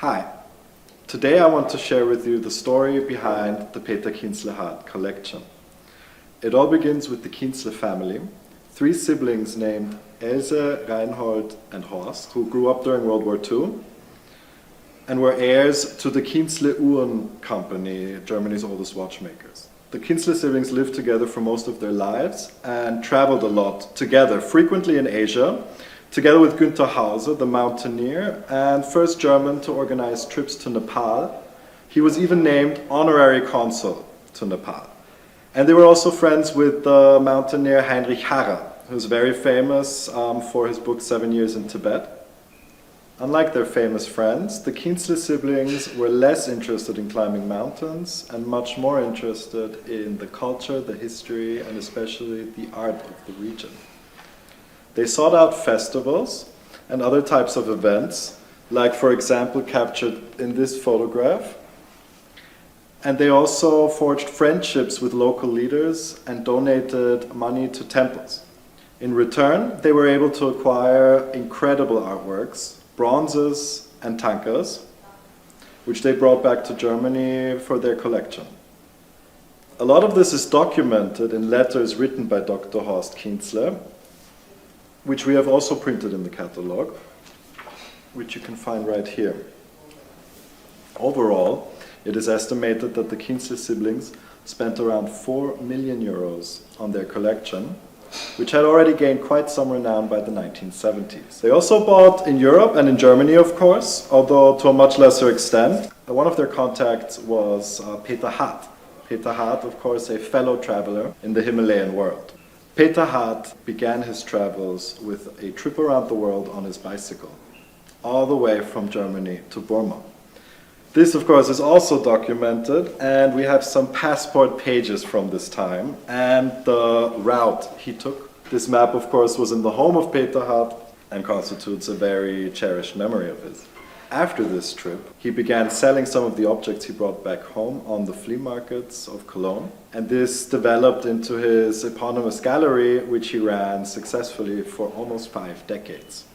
Hi, today I want to share with you the story behind the Peter Kienzle-Hardt Collection. It all begins with the Kienzle family, three siblings named Else, Reinhold and Horst, who grew up during World War II and were heirs to the Kienzle Uhren company, Germany's oldest watchmakers. The Kienzle siblings lived together for most of their lives and traveled a lot together, frequently in Asia, together with Günther Hauser, the mountaineer, and first German to organize trips to Nepal. He was even named honorary consul to Nepal. And they were also friends with the mountaineer Heinrich Harrer, who's very famous for his book 7 Years in Tibet. Unlike their famous friends, the Kienzle siblings were less interested in climbing mountains and much more interested in the culture, the history, and especially the art of the region. They sought out festivals and other types of events, like for example captured in this photograph. And they also forged friendships with local leaders and donated money to temples. In return, they were able to acquire incredible artworks, bronzes and tankas, which they brought back to Germany for their collection. A lot of this is documented in letters written by Dr. Horst Kienzle, which we have also printed in the catalog, which you can find right here. Overall, it is estimated that the Kienzle siblings spent around 4 million euros on their collection, which had already gained quite some renown by the 1970s. They also bought in Europe and in Germany, of course, although to a much lesser extent. One of their contacts was Peter Hardt. Peter Hardt, of course, a fellow traveler in the Himalayan world. Peter Hardt began his travels with a trip around the world on his bicycle, all the way from Germany to Burma. This, of course, is also documented, and we have some passport pages from this time and the route he took. This map, of course, was in the home of Peter Hardt and constitutes a very cherished memory of his. After this trip, he began selling some of the objects he brought back home on the flea markets of Cologne, and this developed into his eponymous gallery, which he ran successfully for almost 5 decades.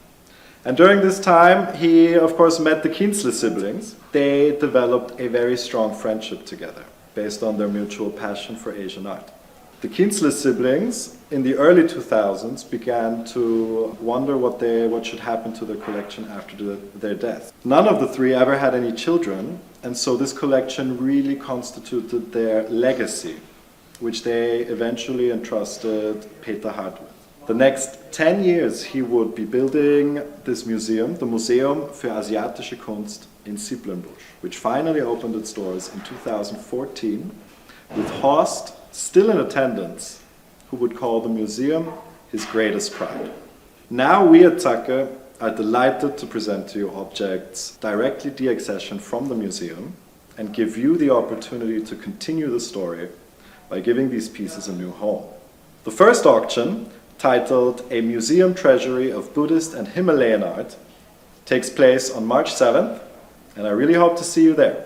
And during this time, he, of course, met the Kienzle siblings. They developed a very strong friendship together, based on their mutual passion for Asian art. The Kienzle siblings, in the early 2000s, began to wonder what should happen to their collection after their death. None of the three ever had any children, and so this collection really constituted their legacy, which they eventually entrusted Peter Hardt with. The next 10 years he would be building this museum, the Museum für Asiatische Kunst in Siplenbusch, which finally opened its doors in 2014, with Horst still in attendance, who would call the museum his greatest pride. Now we at Zacke are delighted to present to you objects directly deaccessioned from the museum and give you the opportunity to continue the story by giving these pieces a new home. The first auction, titled A Museum Treasury of Buddhist and Himalayan Art, takes place on March 7th, and I really hope to see you there.